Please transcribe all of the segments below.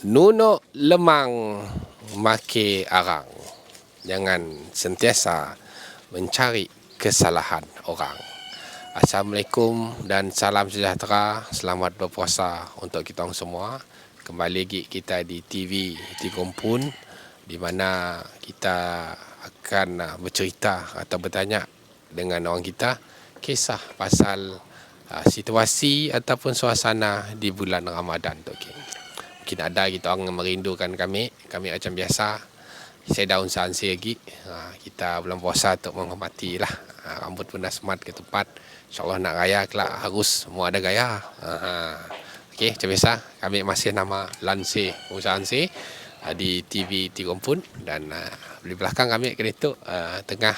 Nunuk lemang make arang. Jangan sentiasa mencari kesalahan orang. Assalamualaikum dan salam sejahtera. Selamat berpuasa untuk kita semua. Kembali lagi kita di TV Tikompun, di mana kita akan bercerita atau bertanya dengan orang kita kisah pasal situasi ataupun suasana di bulan Ramadan tu. Mungkin ada kita orang merindukan kami macam biasa. Saya daun sansi lagi. Kita bulan puasa untuk menghormati lah. Rambut pun dah semat ke tempat. InsyaAllah nak raya kelak harus semua ada gaya. Okey, macam biasa kami masih nama Lansi Musa Ansi di TV Tikompun, dan di belakang kami itu tengah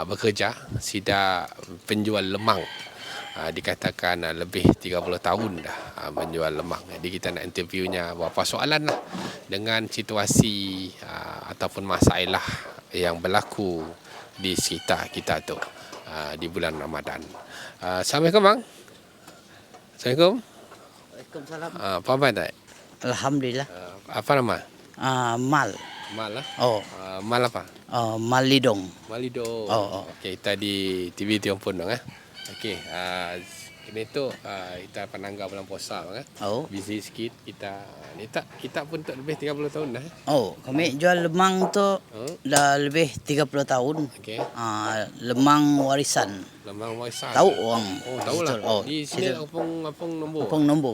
bekerja sida penjual lemang. Dikatakan lebih 30 tahun dah menjual lemang. Jadi kita nak interviewnya beberapa soalan lah dengan situasi ataupun masalah yang berlaku di sekitar kita tu di bulan Ramadan. Assalamualaikum bang. Assalamualaikum. Waalaikumsalam. Apa khabar tak? Alhamdulillah. Apa nama? Mal. Mal lah. Oh. Mal apa? Mal Lidong. Mal Lidong. Oh. Okey, kita di TV Tikompun dong . Okey, kini tu kita penanggal bulan puasa bang . Oh. Busy sikit kita. Ni tak kita pun tak lebih 30 tahun dah . Oh, kami jual lemang tu dah lebih 30 tahun. Okey. Lemang warisan. Lemang warisan. Tahu orang. Oh, tahulah. Oh, di sini Kampung Nombor. Kampung Nombor.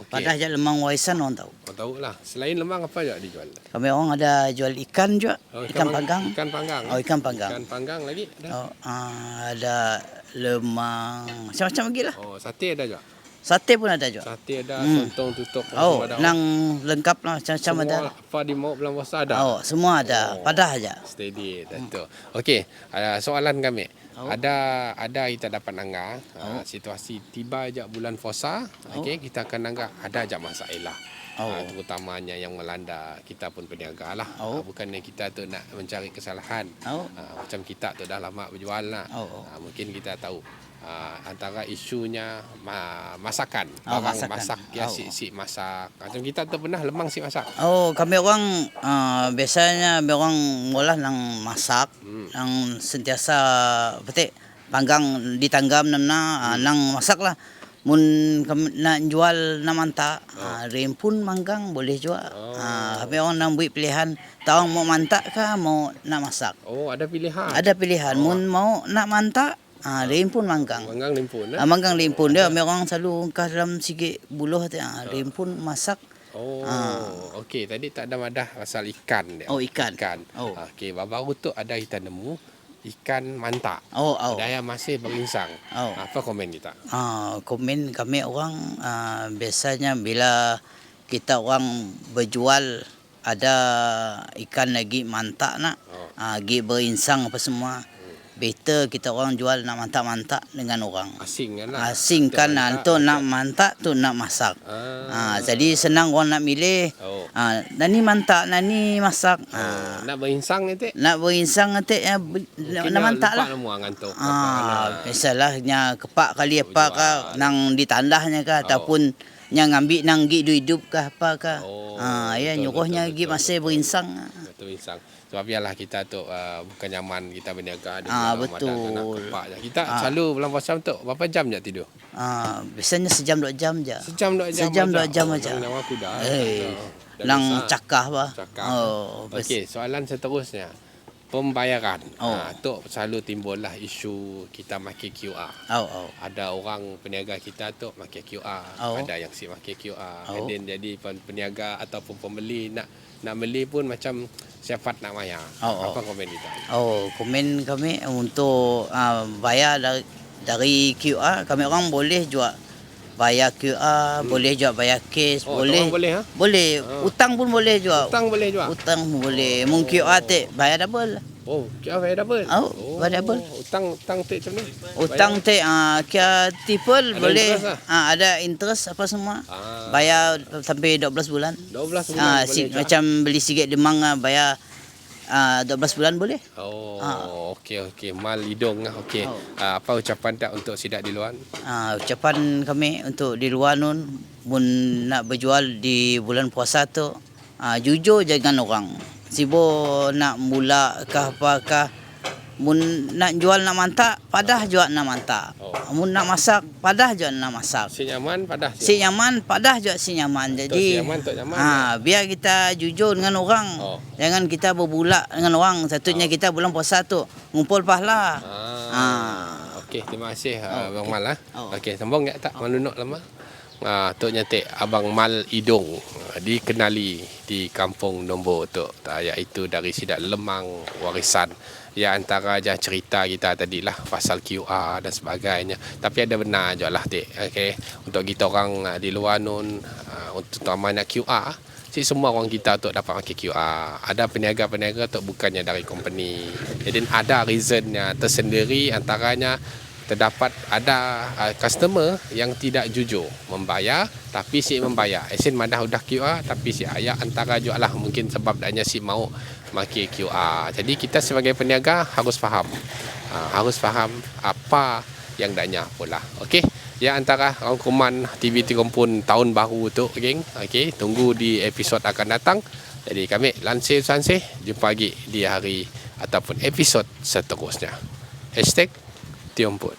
Okey. Padahal je lemang warisan orang tahu. Oh, tahulah. Selain lemang apa je dijual? Kami orang ada jual ikan juga. Ikan panggang. Ikan panggang. Oh, ikan panggang. Ikan panggang lagi ada. Oh, ada lemang macam-macam lagi lah. Oh, sate ada juga. Sate pun ada juga. Sate ada, sontong tutuk. Oh, nang lengkap lah, macam-macam ada. Apa di mau bulan puasa ada? Oh, semua ada. Padah aja. Steady, tentu. Okey, soalan kami. Ada kita dapat anggap situasi tiba aja bulan puasa. Okey, kita akan anggap ada aja masalah. Terutamanya yang melanda kita pun peniaga lah. Bukannya kita tu nak mencari kesalahan. Macam kita tu dah lama berjual lah. Mungkin kita tahu antara isunya masakan, barang masak ya, si masak. Macam kita tu pernah lemang si masak. Oh, kami orang biasanya orang mula nang masak, nang sentiasa petik panggang ditanggam nang masak lah. Mun kami nak jual nak mantak, rempun manggang boleh jual. Kami orang nak buat pilihan, tahu mau mantak ke mau nak masak. Oh, ada pilihan. Ada pilihan. Mun mau nak mantak, rempun manggang. Manggang limpun. Manggang limpun dia orang selalu ungkah dalam sikit buluh tu. Rempun masak. Oh, okey. Tadi tak ada madah pasal ikan dia. Oh, ikan. Oh. Okey, baru tu ada kita nemu ikan mantak. Ada yang masih berinsang. Apa komen kita? Komen kami orang biasanya bila kita orang berjual ada ikan lagi mantak nak, lagi berinsang apa semua. Better kita orang jual nak mantak-mantak dengan orang. Asingkan untuk nak mantak tu nak masak. Jadi senang orang nak milih. Nani mantak, nani masak. Nak berinsang nanti? Nak berinsang nanti nak mantak lah. Biasalahnya kepak kali apa ke, nang ditandahnya ke, ataupun yang ambil nang gi hidup ke apa ke. Ya nyuruhnya gi masih berinsang. Berinsang. Sebab biarlah kita tu bukan nyaman kita berniaga di betul. Ramadan nak kepak je. Kita selalu bulan puasa tu berapa jam je tidur? Biasanya sejam 2 jam je. Sejam 2 jam. Sejam 2 jam aja. Nang kuda. Nang cakah bah. Okey, soalan seterusnya. Pembayaran. Tu selalu timbullah isu kita pakai QR. Ada orang peniaga kita tu pakai QR. Ada yang si pakai QR. Dan jadi peniaga ataupun pembeli nak beli pun macam sifat nak bayar. Apa komen kita? Komen kami untuk bayar dari QR, kami orang boleh jual bayar QR, boleh juga bayar cash, boleh. Boleh. Utang pun boleh juga. Utang boleh juga. Utang boleh. Mung QR tu bayar double. QR bayar double. Bayar double. Utang tu macam mana? Utang tu QR triple boleh. Ada interest apa semua. Bayar sampai 12 bulan. 12 bulan. Macam beli sikit demang bayar 12 bulan boleh. Okey. Mal hidung lah. Okey. Apa ucapan tak untuk sidak di luar? Ucapan kami untuk di luar nun, mun nak berjual di bulan puasa tu, jujur jangan orang. Sibo nak mula kah apakah, mun nak jual nak mantak, padah jual nak mantak. Mun nak masak, padah jual nak masak. Si nyaman padah. Si nyaman, padah jual si nyaman. Jadi Tok nyaman. biar kita jujur dengan orang. Jangan kita berbulak dengan orang. Satunya kita bulan puasa tu ngumpul pahala. Okey, terima kasih Abang Mal. Okey, sambung tak malunok lama. Tok nyatik Abang Mal Idong dikenali di kampung Nombor tu, iaitu dari Sidak Lemang Warisan. Ya, antara aja cerita kita tadi lah pasal QR dan sebagainya. Tapi ada benar je lah, Tik. Okey, untuk kita orang di luar nun, untuk nak QR, semua orang kita tu dapat pakai QR. Ada peniaga-peniaga tu bukannya dari company. Jadi ada reasonnya tersendiri, antaranya terdapat ada customer yang tidak jujur membayar tapi si membayar. Esin madah udah QR tapi si ayah antara juga lah mungkin sebab daknya si mau pakai QR. Jadi kita sebagai peniaga harus faham. Harus faham apa yang daknya pula. Okey. Ya, antara rangkuman TV Terumpun tahun baru tu, geng. Okey, tunggu di episod akan datang. Jadi kami lansir jumpa lagi di hari ataupun episod seterusnya. #Tiumput.